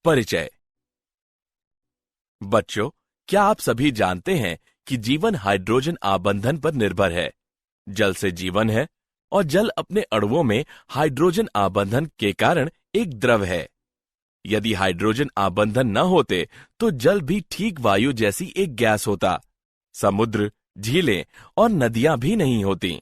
परिचय। बच्चों, क्या आप सभी जानते हैं कि जीवन हाइड्रोजन आबंधन पर निर्भर है। जल से जीवन है और जल अपने अणुओं में हाइड्रोजन आबंधन के कारण एक द्रव है। यदि हाइड्रोजन आबंधन न होते तो जल भी ठीक वायु जैसी एक गैस होता। समुद्र, झीलें और नदियां भी नहीं होती।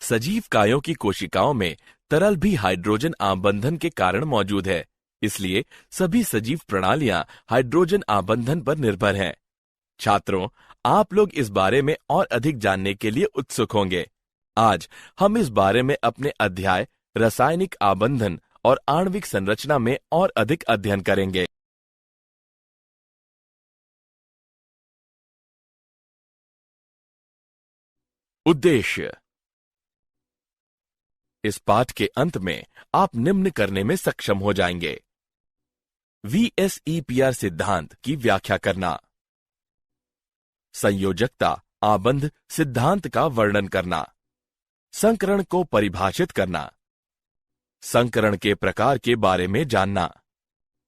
सजीव कायों की कोशिकाओं में तरल भी हाइड्रोजन आबंधन के कारण मौजूद है। इसलिए सभी सजीव प्रणालियां हाइड्रोजन आबंधन पर निर्भर हैं। छात्रों, आप लोग इस बारे में और अधिक जानने के लिए उत्सुक होंगे। आज हम इस बारे में अपने अध्याय रासायनिक आबंधन और आणविक संरचना में और अधिक अध्ययन करेंगे। उद्देश्य। इस पाठ के अंत में आप निम्न करने में सक्षम हो जाएंगे। VSEPR सिद्धांत की व्याख्या करना, संयोजकता आबंध सिद्धांत का वर्णन करना, संकरण को परिभाषित करना, संकरण के प्रकार के बारे में जानना,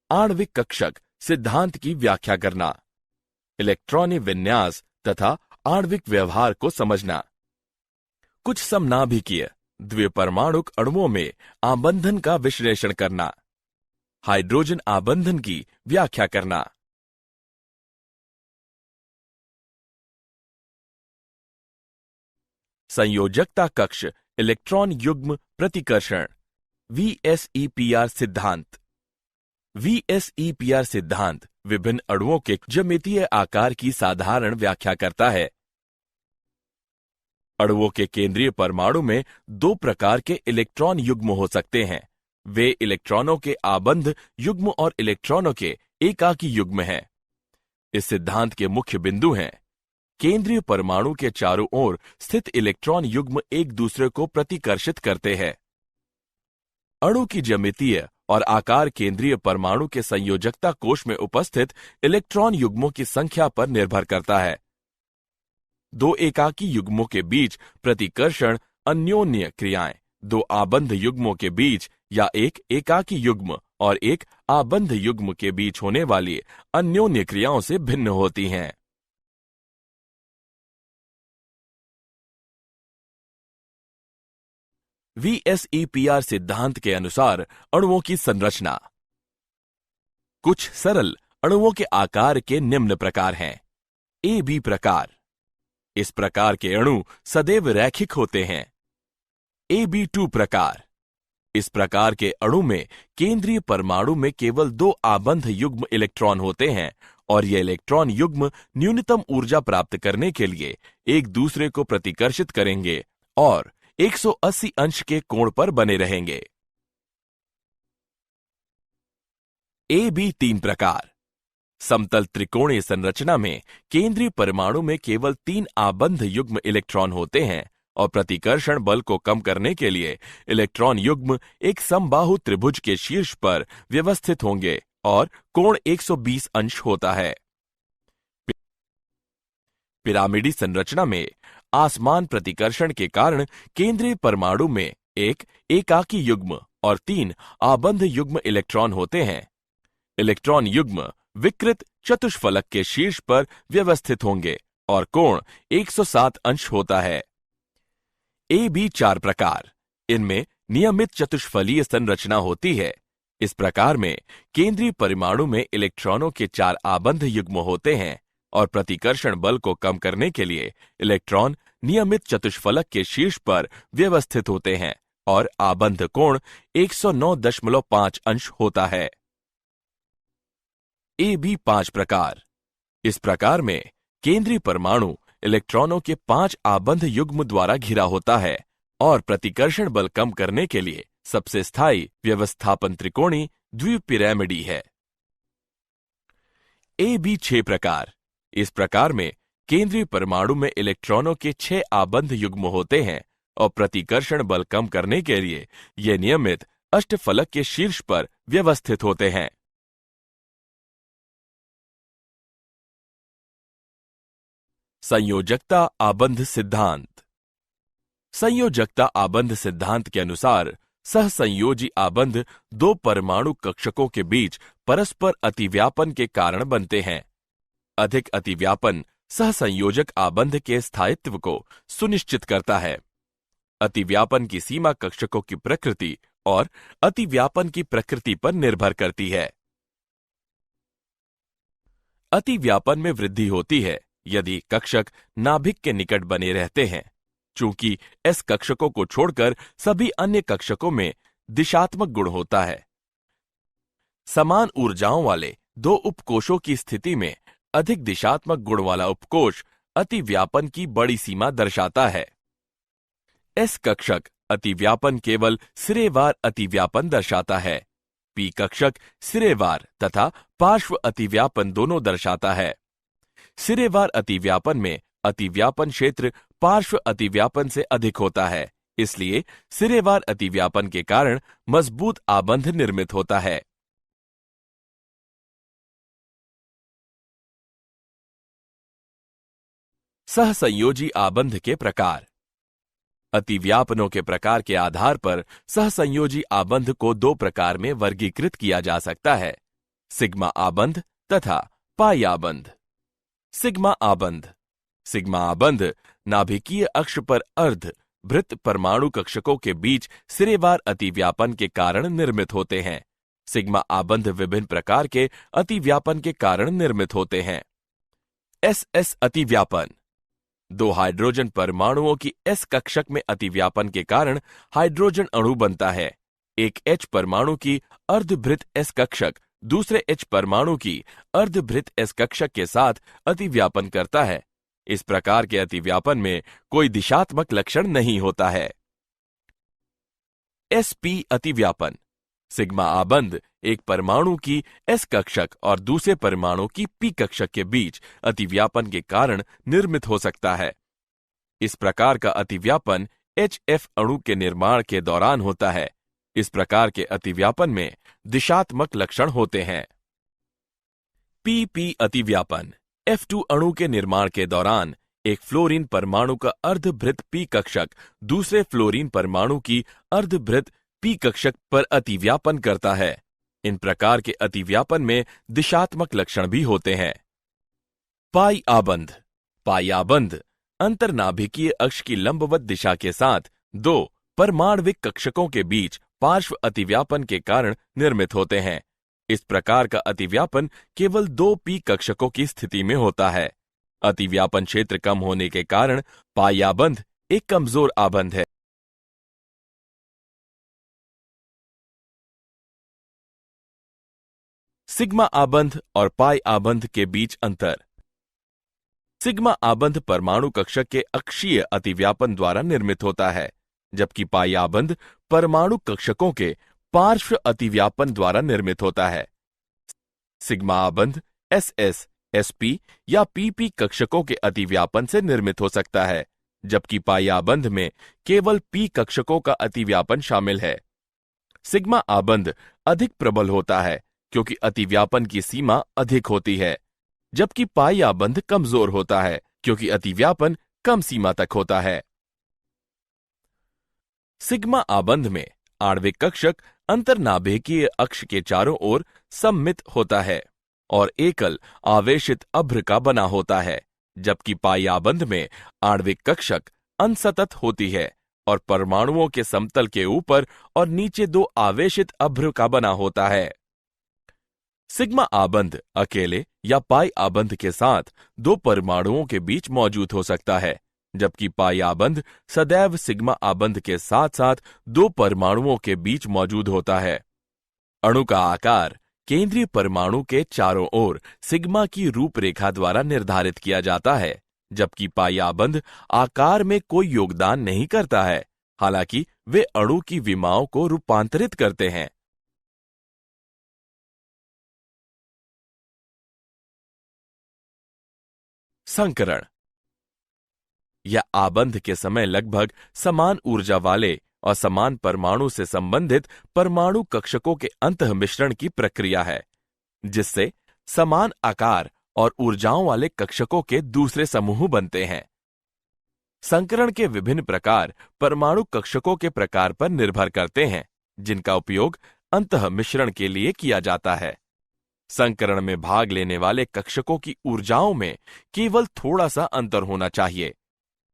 आणविक कक्षक सिद्धांत की व्याख्या करना, इलेक्ट्रॉनिक विन्यास तथा आणविक व्यवहार को समझना, कुछ समनाभिकीय द्विपरमाणुक अणुओं में आबंधन का विश्लेषण करना, हाइड्रोजन आबंधन की व्याख्या करना। संयोजकता कक्ष इलेक्ट्रॉन युग्म प्रतिकर्षण VSEPR सिद्धांत। VSEPR सिद्धांत विभिन्न अणुओं के ज्यामितीय आकार की साधारण व्याख्या करता है। अणुओं के केंद्रीय परमाणु में दो प्रकार के इलेक्ट्रॉन युग्म हो सकते हैं। वे इलेक्ट्रॉनों के आबंध युग्म और इलेक्ट्रॉनों के एकाकी युग्म हैं। इस सिद्धांत के मुख्य बिंदु हैं: केंद्रीय परमाणु के चारों ओर स्थित इलेक्ट्रॉन युग्म एक दूसरे को प्रतिकर्षित करते हैं। अणु की ज्यामितीय और आकार केंद्रीय परमाणु के संयोजकता कोश में उपस्थित इलेक्ट्रॉन युग्मों की संख्या पर निर्भर करता है। दो एकाकी युग्मों के बीच प्रतिकर्षण अन्योन्य क्रियाएं दो आबंध युग्मों के बीच या एक एकाकी युग्म और एक आबंध युग्म के बीच होने वाली अन्योन्य क्रियाओं से भिन्न होती हैं। VSEPR सिद्धांत के अनुसार अणुओं की संरचना। कुछ सरल अणुओं के आकार के निम्न प्रकार हैं। AB प्रकार। इस प्रकार के अणु सदैव रैखिक होते हैं। AB2 प्रकार। इस प्रकार के अणु में केंद्रीय परमाणु में केवल दो आबंध युग्म इलेक्ट्रॉन होते हैं और ये इलेक्ट्रॉन युग्म न्यूनतम ऊर्जा प्राप्त करने के लिए एक दूसरे को प्रतिकर्षित करेंगे और 180 अंश के कोण पर बने रहेंगे। AB3 प्रकार। समतल त्रिकोणीय संरचना में केंद्रीय परमाणु में केवल 3 आबंध युग्म इलेक्ट्रॉन होते हैं और प्रतिकर्षण बल को कम करने के लिए इलेक्ट्रॉन युग्म एक समबाहु त्रिभुज के शीर्ष पर व्यवस्थित होंगे और कोण 120 अंश होता है। पिरामिडी संरचना में आसमान प्रतिकर्षण के कारण केंद्रीय परमाणु में एक एकाकी युग्म और 3 आबंध युग्म इलेक्ट्रॉन होते हैं। इलेक्ट्रॉन युग्म विकृत चतुष्फलक के शीर्ष पर व्यवस्थित होंगे और कोण 107 अंश होता है। AB4 प्रकार। इनमें नियमित चतुष्फलीय संरचना होती है। इस प्रकार में केंद्रीय परमाणु में इलेक्ट्रॉनों के 4 आबंध युग्म होते हैं और प्रतिकर्षण बल को कम करने के लिए इलेक्ट्रॉन नियमित चतुष्फलक के शीर्ष पर व्यवस्थित होते हैं और आबंध कोण 109.5 अंश होता है। AB5 प्रकार। इस प्रकार में केंद्रीय परमाणु इलेक्ट्रॉनों के 5 आबंध युग्म द्वारा घिरा होता है और प्रतिकर्षण बल कम करने के लिए सबसे स्थायी व्यवस्थापन त्रिकोणी द्विपिरामिडी है। AB6 प्रकार। इस प्रकार में केंद्रीय परमाणु में इलेक्ट्रॉनों के 6 आबंध युग्म होते हैं और प्रतिकर्षण बल कम करने के लिए ये नियमित अष्टफलक के शीर्ष पर व्यवस्थित होते हैं। संयोजकता आबंध सिद्धांत। संयोजकता आबंध सिद्धांत के अनुसार सहसंयोजी आबंध दो परमाणु कक्षकों के बीच परस्पर अतिव्यापन के कारण बनते हैं। अधिक अतिव्यापन सहसंयोजक आबंध के स्थायित्व को सुनिश्चित करता है। अतिव्यापन की सीमा कक्षकों की प्रकृति और अतिव्यापन की प्रकृति पर निर्भर करती है। अतिव्यापन में वृद्धि होती है यदि कक्षक नाभिक के निकट बने रहते हैं, चूंकि एस कक्षकों को छोड़कर सभी अन्य कक्षकों में दिशात्मक गुण होता है। समान ऊर्जाओं वाले दो उपकोषों की स्थिति में अधिक दिशात्मक गुण वाला उपकोष अतिव्यापन की बड़ी सीमा दर्शाता है। एस कक्षक अतिव्यापन केवल सिरेवार अतिव्यापन दर्शाता है। पी कक्षक सिरेवार तथा पार्श्व अतिव्यापन दोनों दर्शाता है। सिरेवार अतिव्यापन में अतिव्यापन क्षेत्र पार्श्व अतिव्यापन से अधिक होता है, इसलिए सिरेवार अतिव्यापन के कारण मजबूत आबंध निर्मित होता है। सहसंयोजी आबंध के प्रकार। अतिव्यापनों के प्रकार के आधार पर सहसंयोजी आबंध को दो प्रकार में वर्गीकृत किया जा सकता है, सिग्मा आबंध तथा पाई आबंध। सिग्मा आबंध। सिग्मा आबंध नाभिकीय अक्ष पर अर्ध वृत्त परमाणु कक्षकों के बीच सिरेवार अतिव्यापन के कारण निर्मित होते हैं। सिग्मा आबंध विभिन्न प्रकार के अतिव्यापन के कारण निर्मित होते हैं। एस अतिव्यापन। दो हाइड्रोजन परमाणुओं की एस कक्षक में अतिव्यापन के कारण हाइड्रोजन अणु बनता है। एक एच परमाणु की अर्धभृत एस कक्षक दूसरे एच परमाणु की अर्धभृत एस कक्षक के साथ अतिव्यापन करता है। इस प्रकार के अतिव्यापन में कोई दिशात्मक लक्षण नहीं होता है। sp अतिव्यापन। सिग्मा आबंध एक परमाणु की एस कक्षक और दूसरे परमाणु की पी कक्षक के बीच अतिव्यापन के कारण निर्मित हो सकता है। इस प्रकार का अतिव्यापन HF अणु के निर्माण के दौरान होता है। इस प्रकार के अतिव्यापन में दिशात्मक लक्षण होते हैं। PP अतिव्यापन। F2 अणु के निर्माण के दौरान एक फ्लोरीन परमाणु का अर्धभृत पी कक्षक दूसरे फ्लोरीन परमाणु की अर्धभृत पी कक्षक पर अतिव्यापन करता है। इन प्रकार के अतिव्यापन में दिशात्मक लक्षण भी होते हैं। पाई आबंध। पाई आबंध अंतर्नाभिकीय अक्ष की लंबवत दिशा के साथ दो परमाण्विक कक्षकों के बीच पार्श्व अतिव्यापन के कारण निर्मित होते हैं। इस प्रकार का अतिव्यापन केवल दो पी कक्षकों की स्थिति में होता है। अतिव्यापन क्षेत्र कम होने के कारण पाई आबंध एक कमजोर आबंध है। सिग्मा आबंध और पाई आबंध के बीच अंतर। सिग्मा आबंध परमाणु कक्षक के अक्षीय अतिव्यापन द्वारा निर्मित होता है, जबकि पाई आबंध परमाणु कक्षकों के पार्श्व अतिव्यापन द्वारा निर्मित होता है। सिग्मा आबंध SS, SP या PP कक्षकों के अतिव्यापन से निर्मित हो सकता है, जबकि पाई आबंध में केवल P कक्षकों का अतिव्यापन शामिल है। सिग्मा आबंध अधिक प्रबल होता है क्योंकि अतिव्यापन की सीमा अधिक होती है, जबकि पाई आबंध कमजोर होता है क्योंकि अतिव्यापन कम सीमा तक होता है। सिग्मा आबंध में आणविक कक्षक अंतर्नाभिकीय अक्ष के चारों ओर सममित होता है और एकल आवेशित अभ्र का बना होता है, जबकि पाई आबंध में आणविक कक्षक अनसतत होती है और परमाणुओं के समतल के ऊपर और नीचे दो आवेशित अभ्र का बना होता है। सिग्मा आबंध अकेले या पाई आबंध के साथ दो परमाणुओं के बीच मौजूद हो सकता है, जबकि पाई आबंध सदैव सिग्मा आबंध के साथ साथ दो परमाणुओं के बीच मौजूद होता है। अणु का आकार केंद्रीय परमाणु के चारों ओर सिग्मा की रूपरेखा द्वारा निर्धारित किया जाता है, जबकि पाई आबंध आकार में कोई योगदान नहीं करता है, हालांकि वे अणु की विमाओं को रूपांतरित करते हैं। संकरण। यह आबंध के समय लगभग समान ऊर्जा वाले और समान परमाणु से संबंधित परमाणु कक्षकों के अंतः मिश्रण की प्रक्रिया है, जिससे समान आकार और ऊर्जाओं वाले कक्षकों के दूसरे समूह बनते हैं। संकरण के विभिन्न प्रकार परमाणु कक्षकों के प्रकार पर निर्भर करते हैं, जिनका उपयोग अंतः मिश्रण के लिए किया जाता है। संकरण में भाग लेने वाले कक्षकों की ऊर्जाओं में केवल थोड़ा सा अंतर होना चाहिए।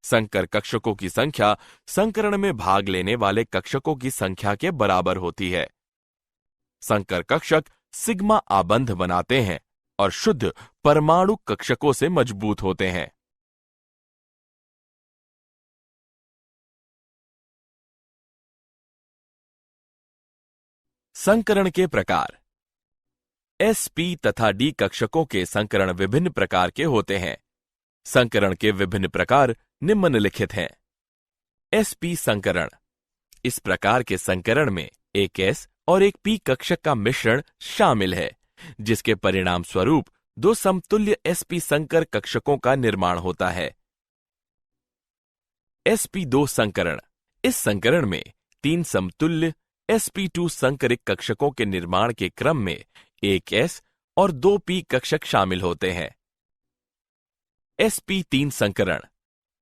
संकर कक्षकों की संख्या संकरण में भाग लेने वाले कक्षकों की संख्या के बराबर होती है। संकर कक्षक सिग्मा आबंध बनाते हैं और शुद्ध परमाणु कक्षकों से मजबूत होते हैं। संकरण के प्रकार। sp तथा d कक्षकों के संकरण विभिन्न प्रकार के होते हैं। संकरण के विभिन्न प्रकार निम्नलिखित हैं। sp संकरण। इस प्रकार के संकरण में एक s और एक p कक्षक का मिश्रण शामिल है, जिसके परिणाम स्वरूप दो समतुल्य sp संकर कक्षकों का निर्माण होता है। sp2 संकरण। इस संकरण में तीन समतुल्य sp2 संकरित कक्षकों के निर्माण के क्रम में एक s और दो p कक्षक शामिल होते हैं। sp3 संकरण।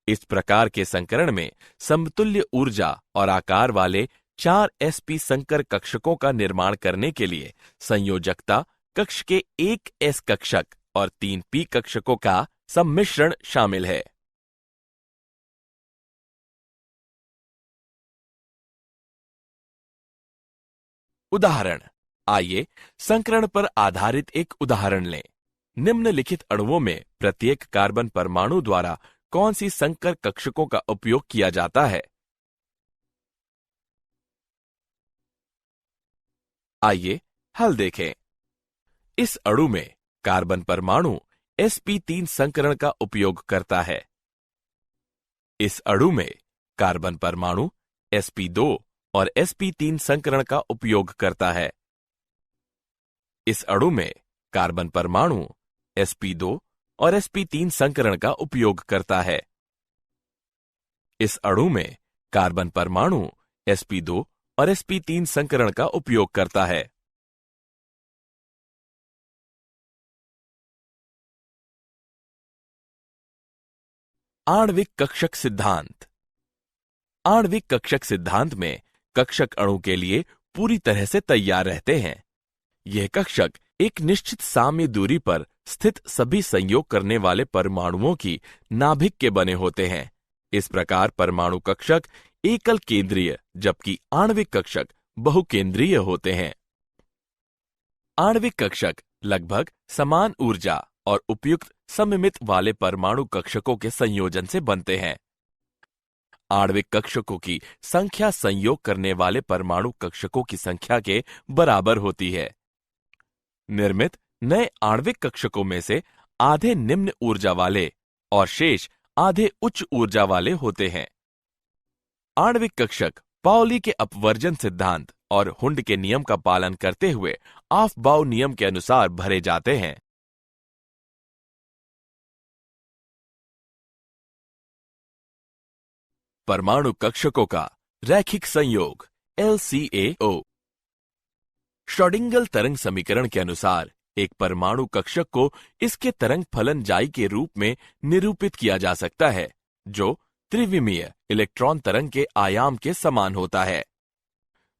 इस प्रकार के संकरण में समतुल्य ऊर्जा और आकार वाले चार sp संकर कक्षकों का निर्माण करने के लिए संयोजकता कक्ष के एक s कक्षक और तीन p कक्षकों का सम्मिश्रण शामिल है। उदाहरण। आइए संकरण पर आधारित एक उदाहरण लें। निम्नलिखित अणुओं में प्रत्येक कार्बन परमाणु द्वारा कौन सी संकर कक्षकों का उपयोग किया जाता है? आइए हल देखें। इस अणु में कार्बन परमाणु sp3 संकरण का उपयोग करता है। इस अणु में कार्बन परमाणु sp2 और sp3 संकरण का उपयोग करता है। इस अणु में कार्बन परमाणु sp2 और sp3 संकरण का उपयोग करता है। इस अणु में कार्बन परमाणु sp2 और sp3 संकरण का उपयोग करता है। आणविक कक्षक सिद्धांत। आणविक कक्षक सिद्धांत में कक्षक अणु के लिए पूरी तरह से तैयार रहते हैं। यह कक्षक एक निश्चित साम्य दूरी पर स्थित सभी संयोग करने वाले परमाणुओं की नाभिक के बने होते हैं। इस प्रकार परमाणु कक्षक एकल केंद्रीय जबकि आणविक कक्षक बहुकेंद्रीय होते हैं। आणविक कक्षक लगभग समान ऊर्जा और उपयुक्त सममित वाले परमाणु कक्षकों के संयोजन से बनते हैं। आणविक कक्षकों की संख्या संयोग करने वाले परमाणु कक्षकों की संख्या के बराबर होती है। निर्मित नए आणविक कक्षकों में से आधे निम्न ऊर्जा वाले और शेष आधे उच्च ऊर्जा वाले होते हैं। आणविक कक्षक पाउली के अपवर्जन सिद्धांत और हुंड के नियम का पालन करते हुए ऑफ-बाउ नियम के अनुसार भरे जाते हैं। परमाणु कक्षकों का रैखिक संयोग LCAO। श्रोडिंगर तरंग समीकरण के अनुसार एक परमाणु कक्षक को इसके तरंग फलन जाई के रूप में निरूपित किया जा सकता है, जो त्रिविमीय इलेक्ट्रॉन तरंग के आयाम के समान होता है।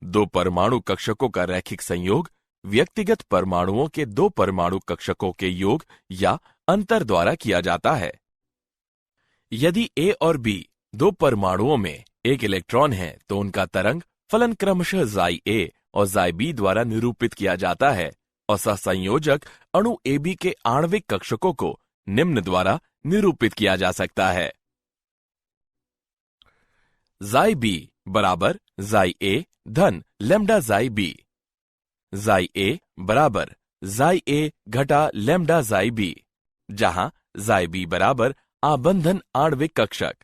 दो परमाणु कक्षकों का रैखिक संयोग व्यक्तिगत परमाणुओं के दो परमाणु कक्षकों के योग या अंतर द्वारा किया जाता है। यदि A और B दो परमाणुओं में एक इलेक्ट्रॉन है तो उनका तरंग फलन क्रमशः जाई A और जाई B द्वारा निरूपित किया जाता है और सहसंयोजक अणु AB के आणविक कक्षकों को निम्न द्वारा निरूपित किया जा सकता है। जाई B बराबर जाई A धन लैम्डा जाई B। जाई A बराबर जाई A घटा लैम्डा जाई B, जहां जाई B बराबर आबंधन आणविक कक्षक,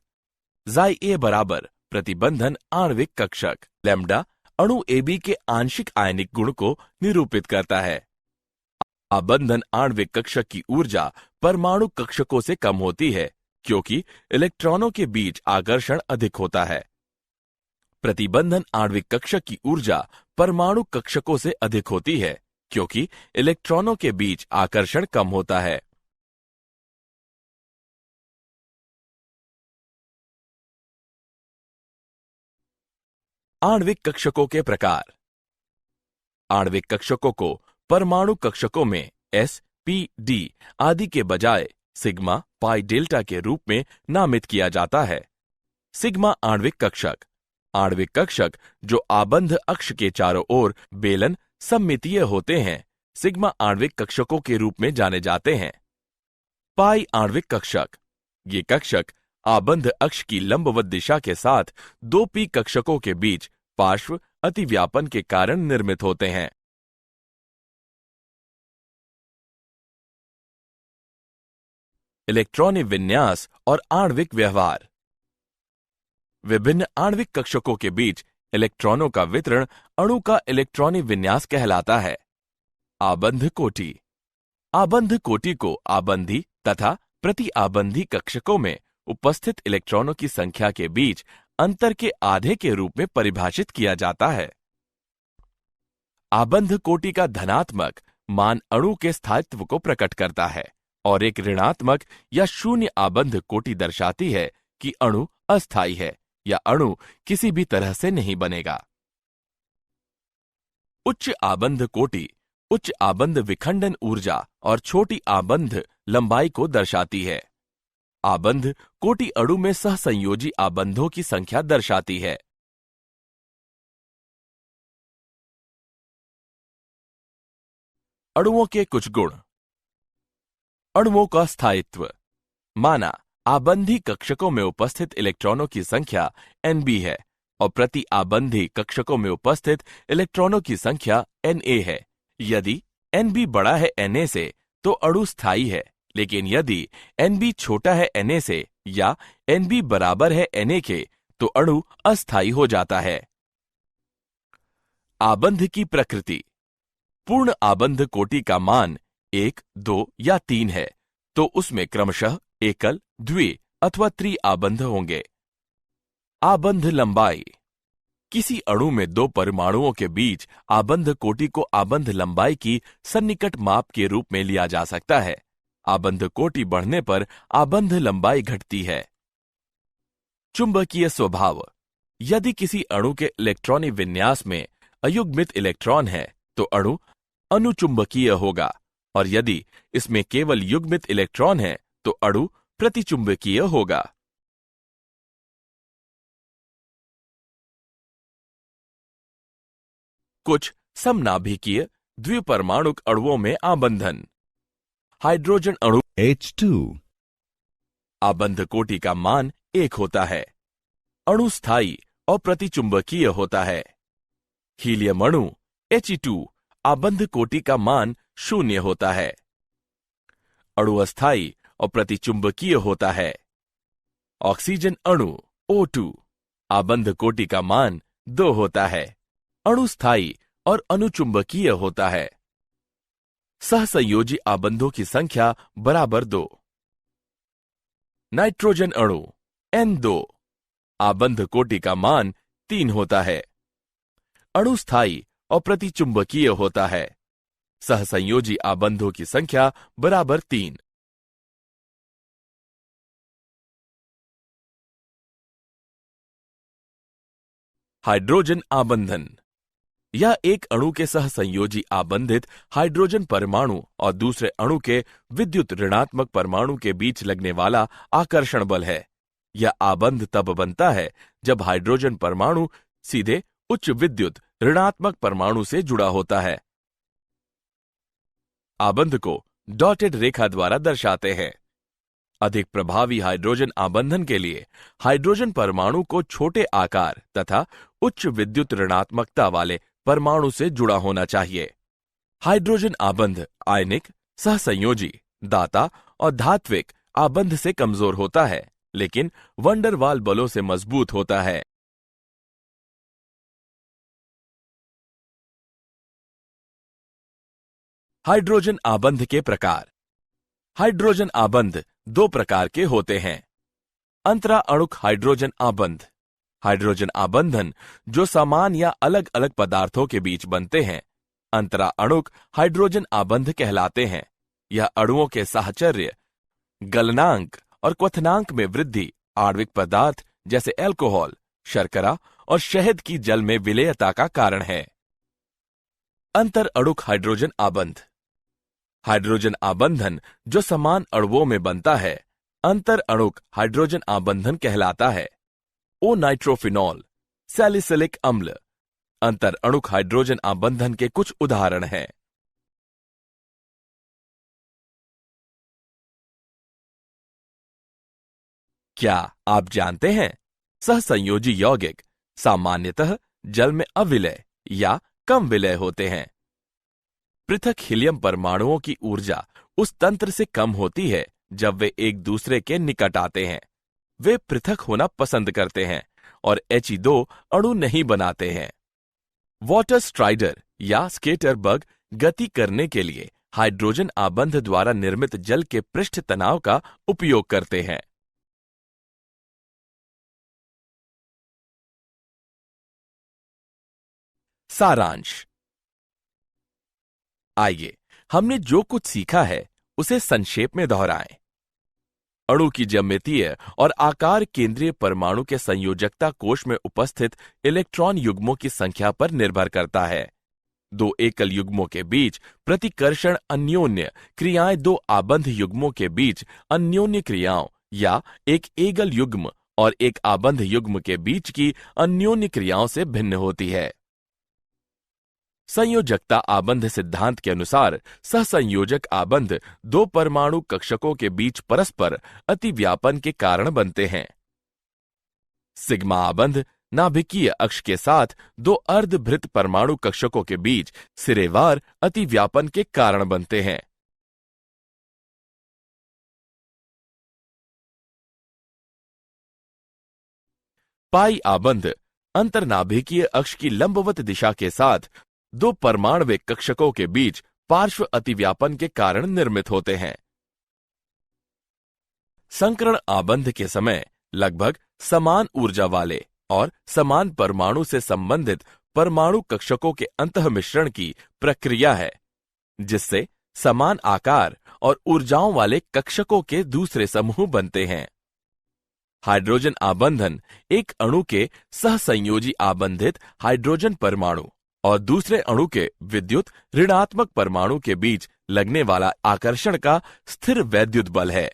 जाई A बराबर प्रतिबंधन आणविक कक्षक, लैम्डा अणु AB के आंशिक आयनिक गुण को निरूपित करता है। आबंधन आणविक कक्षक की ऊर्जा परमाणु कक्षकों से कम होती है क्योंकि इलेक्ट्रॉनों के बीच आकर्षण अधिक होता है। प्रतिबंधन आणविक कक्षक की ऊर्जा परमाणु कक्षकों से अधिक होती है क्योंकि इलेक्ट्रॉनों के बीच आकर्षण कम होता है। आणविक कक्षकों के प्रकार। आणविक कक्षकों को परमाणु कक्षकों में s, p, d आदि के बजाय सिग्मा, पाई, डेल्टा के रूप में नामित किया जाता है। सिग्मा आणविक कक्षक जो आबंध अक्ष के चारों ओर बेलन सममितीय होते हैं, सिग्मा आणविक कक्षकों के रूप में जाने जाते हैं। पाई आणविक कक्षक, ये कक्षक आबंध अक्ष की लंबवत दिशा के साथ 2p कक्षकों के बीच पार्श्व अतिव्यापन के कारण निर्मित होते हैं। इलेक्ट्रॉनिक विन्यास और आणविक व्यवहार। विभिन्न आणविक कक्षकों के बीच इलेक्ट्रॉनों का वितरण अणु का इलेक्ट्रॉनिक विन्यास कहलाता है। आबंध कोटि। आबंध कोटि को आबंधी तथा प्रति आबंधी कक्षकों में उपस्थित इलेक्ट्रॉनों की संख्या के बीच अंतर के आधे के रूप में परिभाषित किया जाता है। आबंध कोटि का धनात्मक मान अणु के स्थायित्व को प्रकट करता है और एक ऋणात्मक या शून्य आबंध कोटि दर्शाती है कि अणु अस्थायी है या अणु किसी भी तरह से नहीं बनेगा। उच्च आबंध कोटि उच्च आबंध विखंडन ऊर्जा और छोटी आबंध लंबाई को दर्शाती है। आबंध कोटि अणु में सहसंयोजी आबंधों की संख्या दर्शाती है। अणुओं के कुछ गुण। अणुओं का स्थायित्व। माना आबंधी कक्षकों में उपस्थित इलेक्ट्रॉनों की संख्या Nb है और प्रति आबंधी कक्षकों में उपस्थित इलेक्ट्रॉनों की संख्या Na है। यदि Nb बड़ा है Na से तो अणु स्थायी है, लेकिन यदि Nb छोटा है Na से या Nb बराबर है Na के तो अणु अस्थायी हो जाता है। आबंध की प्रकृति। पूर्ण आबंध कोटि का मान 1, 2 या 3 है तो उसमें क्रमशः एकल, द्वि अथवा त्रि आबंध होंगे। आबंध लंबाई। किसी अणु में दो परमाणुओं के बीच आबंध कोटि को आबंध लंबाई की सन्निकट माप के रूप में लिया जा सकता है। आबंध कोटि बढ़ने पर आबंध लंबाई घटती है। चुंबकीय स्वभाव। यदि किसी अणु के इलेक्ट्रॉनिक विन्यास में अयुग्मित इलेक्ट्रॉन है तो अणु अनुचुंबकीय होगा और यदि इसमें केवल युग्मित इलेक्ट्रॉन है तो अणु प्रतिचुंबकीय होगा। कुछ समनाभिकीय द्विपरमाणुक अणुओं में आबंधन। हाइड्रोजन अणु H2 आबंध कोटि का मान 1 होता है। अणु स्थायी और प्रतिचुंबकीय होता है। हीलियम अणु He2 आबंध कोटि का मान 0 होता है। अणु अस्थायी और प्रतिचुंबकीय होता है। ऑक्सीजन अणु O2 आबंध कोटि का मान 2 होता है। अणु स्थायी और अनुचुंबकीय होता है। सहसंयोजी आबंधों की संख्या बराबर 2। नाइट्रोजन अणु N2 आबंध कोटि का मान 3 होता है। अणु स्थायी और प्रतिचुंबकीय होता है। सहसंयोजी आबंधों की संख्या बराबर 3। हाइड्रोजन आबंधन। यह एक अणु के सहसंयोजी आबंधित हाइड्रोजन परमाणु और दूसरे अणु के विद्युत ऋणात्मक परमाणु के बीच लगने वाला आकर्षण बल है। यह आबंध तब बनता है जब हाइड्रोजन परमाणु सीधे उच्च विद्युत ऋणात्मक परमाणु से जुड़ा होता है। आबंध को डॉटेड रेखा द्वारा दर्शाते हैं। अधिक प्रभावी हाइड्रोजन आबंधन के लिए हाइड्रोजन परमाणु को छोटे आकार तथा उच्च विद्युत ऋणात्मकता वाले परमाणु से जुड़ा होना चाहिए। हाइड्रोजन आबंध आयनिक, सहसंयोजी, दाता और धात्विक आबंध से कमजोर होता है, लेकिन वंडरवाल बलों से मजबूत होता है। हाइड्रोजन आबंध के प्रकार। हाइड्रोजन आबंध 2 प्रकार के होते हैं। अंतरा अणुक हाइड्रोजन आबंध। हाइड्रोजन आबंधन जो समान या अलग अलग पदार्थों के बीच बनते हैं अंतरा अणुक हाइड्रोजन आबंध कहलाते हैं। यह अणुओं के साहचर्य, गलनांक और क्वथनांक में वृद्धि, आणविक पदार्थ जैसे अल्कोहल, शर्करा और शहद की जल में विलेयता का कारण है। अंतर अणुक हाइड्रोजन आबंध। हाइड्रोजन आबंधन जो समान अणुओं में बनता है अंतर अणुक हाइड्रोजन आबंधन कहलाता है। ओ नाइट्रोफिनॉल, सैलिसिलिक अम्ल अंतर अणुक हाइड्रोजन आबंधन के कुछ उदाहरण हैं। क्या आप जानते हैं सहसंयोजी यौगिक सामान्यतः जल में अविलय या कम विलय होते हैं। पृथक हीलियम परमाणुओं की ऊर्जा उस तंत्र से कम होती है जब वे एक दूसरे के निकट आते हैं। वे पृथक होना पसंद करते हैं और He2 अणु नहीं बनाते हैं। वाटर स्ट्राइडर या स्केटर बग गति करने के लिए हाइड्रोजन आबंध द्वारा निर्मित जल के पृष्ठ तनाव का उपयोग करते हैं। सारांश। आइए हमने जो कुछ सीखा है उसे संक्षेप में दोहराएं। अणु की ज्यामितीय और आकार केंद्रीय परमाणु के संयोजकता कोश में उपस्थित इलेक्ट्रॉन युग्मों की संख्या पर निर्भर करता है। दो एकल युग्मों के बीच प्रतिकर्षण अन्योन्य क्रियाएं दो आबंध युग्मों के बीच अन्योन्य क्रियाओं या एक एकल युग्म और एक आबंध युग्म के बीच की अन्योन्य क्रियाओं से भिन्न होती है। संयोजकता आबंध सिद्धांत के अनुसार सहसंयोजक आबंध दो परमाणु कक्षकों के बीच परस्पर अतिव्यापन के कारण बनते हैं। सिग्मा आबंध नाभिकीय अक्ष के साथ दो अर्धभृत परमाणु कक्षकों के बीच सिरेवार अतिव्यापन के कारण बनते हैं। पाई आबंध अंतर्नाभिकीय अक्ष की लंबवत दिशा के साथ दो परमाणविक कक्षकों के बीच पार्श्व अतिव्यापन के कारण निर्मित होते हैं। संकरण आबंध के समय लगभग समान ऊर्जा वाले और समान परमाणु से संबंधित परमाणु कक्षकों के अंतःमिश्रण की प्रक्रिया है, जिससे समान आकार और ऊर्जाओं वाले कक्षकों के दूसरे समूह बनते हैं। हाइड्रोजन आबंधन एक अणु के सहसंयोजी आबंधित हाइड्रोजन परमाणु और दूसरे अणु के विद्युत ऋणात्मक परमाणु के बीच लगने वाला आकर्षण का स्थिर वैद्युत बल है।